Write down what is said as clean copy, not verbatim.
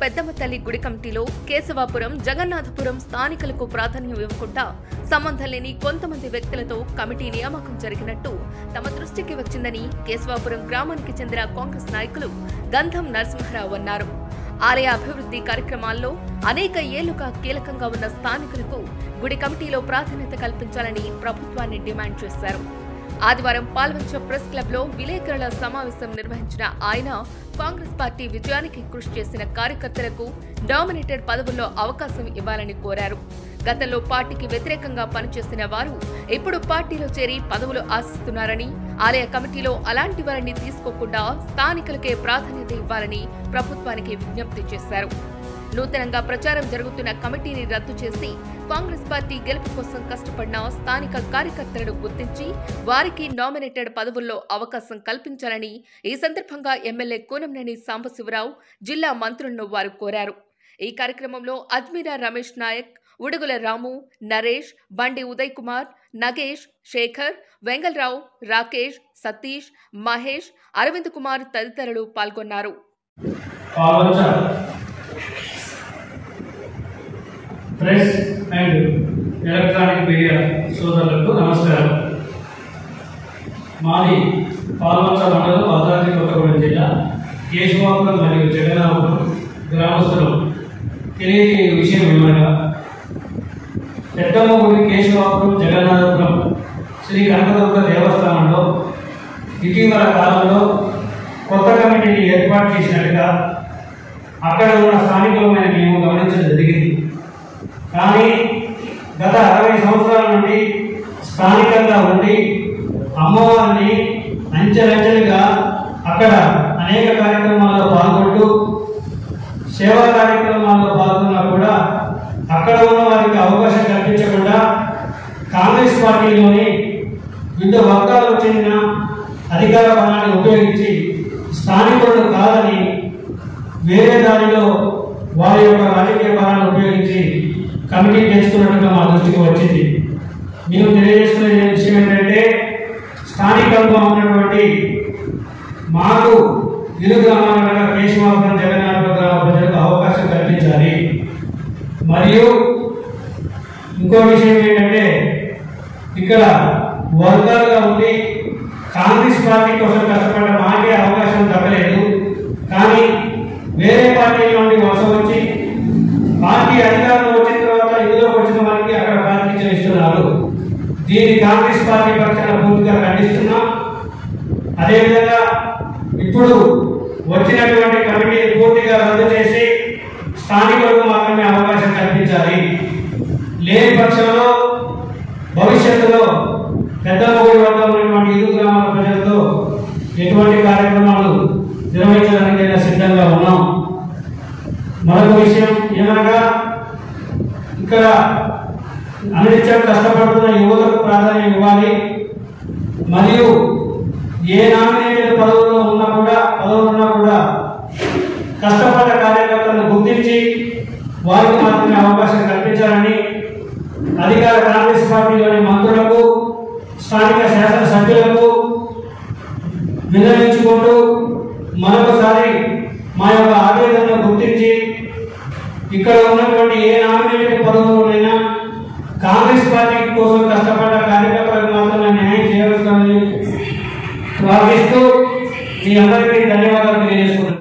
పెద్దమ్మ తల్లి గుడి కమిటీలో కేశవాపురం, జగన్నాథపురం స్థానికులకు ప్రాధాన్యం ఇవ్వకుండా సంబంధం లేని కొంతమంది వ్యక్తులతో కమిటీ నియామకం జరిగినట్టు తమ దృష్టికి వచ్చిందని కేశవాపురం గ్రామానికి చెందిన కాంగ్రెస్ నాయకులు గంధం నరసింహారావు అన్నారు. ఆలయ అభివృద్ధి కార్యక్రమాల్లో అనేక ఏళ్లుగా కీలకంగా ఉన్న స్థానికులకు గుడి కమిటీలో ప్రాధాన్యత కల్పించాలని ప్రభుత్వాన్ని డిమాండ్ చేశారు. ఆదివారం పాల్వంచ ప్రెస్ క్లబ్ లో విలేకరుల సమావేశం నిర్వహించిన ఆయన కాంగ్రెస్ పార్టీ విజయానికి కృషి చేసిన కార్యకర్తలకు డామినేటెడ్ పదవుల్లో అవకాశం ఇవ్వాలని కోరారు. గతంలో పార్టీకి వ్యతిరేకంగా పనిచేసిన వారు ఇప్పుడు పార్టీలో చేరి పదవులు ఆశిస్తున్నారని, ఆలయ కమిటీలో అలాంటి వారిని తీసుకోకుండా స్థానికులకే ప్రాధాన్యత ఇవ్వాలని ప్రభుత్వానికి విజ్ఞప్తి చేశారు. నూతనంగా ప్రచారం జరుగుతున్న కమిటీని రద్దు చేసి కాంగ్రెస్ పార్టీ గెలుపు కోసం కష్టపడిన స్థానిక కార్యకర్తలను గుర్తించి వారికి నామినేటెడ్ పదవుల్లో అవకాశం కల్పించాలని ఈ సందర్భంగా ఎమ్మెల్యే కూనంనేని సాంబశివరావు, జిల్లా మంత్రులను వారు కోరారు. ఈ కార్యక్రమంలో అజ్మీరా రమేష్ నాయక్, ఉడుగుల రాము, నరేష్, బండి ఉదయ్ కుమార్, నగేష్, శేఖర్, వెంగళరావు, రాకేష్, సతీష్, మహేష్, అరవింద్ కుమార్ తదితరులు పాల్గొన్నారు. ప్రెస్ అండ్ ఎలక్ట్రానిక్ మీడియా సోదరులకు నమస్కారం. మాది పాల్వంచ మండలం, భద్రాద్రి కొత్తగూడెం జిల్లా, కేశవాపురం మరియు జగన్నాథపురం గ్రామస్తులు తెలియజేయ విషయం ఏమనగా, పెద్దమ్మ గుడి కేశవాపురం, జగన్నాథపురం శ్రీ కనకదుర్గ దేవస్థానంలో ఇటీవల కాలంలో కొత్త కమిటీని ఏర్పాటు చేసినట్టుగా అక్కడ ఉన్న స్థానికులమైన మేము గమనించడం జరిగింది. కానీ గత 60 సంవత్సరాల నుండి స్థానికంగా ఉండి అమ్మవారిని అంచెలంచెలుగా అక్కడ అనేక కార్యక్రమాల్లో పాల్గొంటూ సేవా కార్యక్రమాల్లో పాల్గొన్నా కూడా అక్కడ ఉన్న వారికి అవకాశం కల్పించకుండా కాంగ్రెస్ పార్టీలోని వివిధ వర్గాలకు చెందిన అధికార బలాన్ని ఉపయోగించి స్థానికులను కాదని వేరే దానిలో వారి యొక్క రాజకీయ బలాన్ని ఉపయోగించి కమిటీ చేస్తున్నట్టుగా మా దృష్టికి వచ్చింది. మేము తెలియజేస్తున్న విషయం ఏంటంటే, స్థానికంగా ఉన్నటువంటి మాకు ఇరు గ్రామాల కేశవాపురం, జగన్నాథపురం గ్రామ ప్రజలకు అవకాశం కల్పించాలి. మరియు ఇంకో విషయం ఏంటంటే, ఇక్కడ వర్గాలుగా ఉండి కాంగ్రెస్ పార్టీ కోసం కష్టపడ్డ మాకే అవకాశం దక్కలేదు. కానీ వేరే పార్టీ నుండి వలస వచ్చి పార్టీ అధికారంలో వచ్చిన తర్వాత ఇందులోకి వచ్చిన వారికి అక్కడ ప్రాతినిధ్యం ఇస్తున్నారు. దీన్ని కాంగ్రెస్ పార్టీ పక్షాన పూర్తిగా ఖండిస్తున్నాం. అదేవిధంగా ఇప్పుడు వచ్చినటువంటి కమిటీని పూర్తిగా రద్దు చేసి స్థానికులకు మాత్రమే అవకాశం కల్పించాలి. లేని పక్షంలో భవిష్యత్తులో పెద్దమ్మ గుడి వద్ద ఉన్నటువంటి ఇరు గ్రామాల ప్రజలతో ఎటువంటి కార్యక్రమాలు నిర్వహించడానికైనా సిద్ధంగా ఉన్నాం. మరొక విషయం ఏమనగా, ఇక్కడ అనిత్యం కష్టపడుతున్న యువతకు ప్రాధాన్యం ఇవ్వాలి. మరియు ఏ నామినేటెడ్ పదవుల్లో ఉన్నా కూడా కష్టపడ్డ కార్యకర్తలను గుర్తించి వారికి మాత్రమే అవకాశం కల్పించాలని అధికార కాంగ్రెస్ పార్టీలోని మంత్రులకు, స్థానిక శాసనసభ్యులకు విన్నవించుకుంటూ మరొకసారి మా యొక్క ఆవేదనను గుర్తించి ఇక్కడ ఉన్నటువంటి ఏ నామినేటెడ్ పదవులైనా కాంగ్రెస్ పార్టీ కోసం కష్టపడ్డ కార్యకర్తలకు మాత్రమే న్యాయం చేయవలసిందని ప్రార్థిస్తూ మీ అందరికీ ధన్యవాదాలు తెలియజేస్తున్నాను.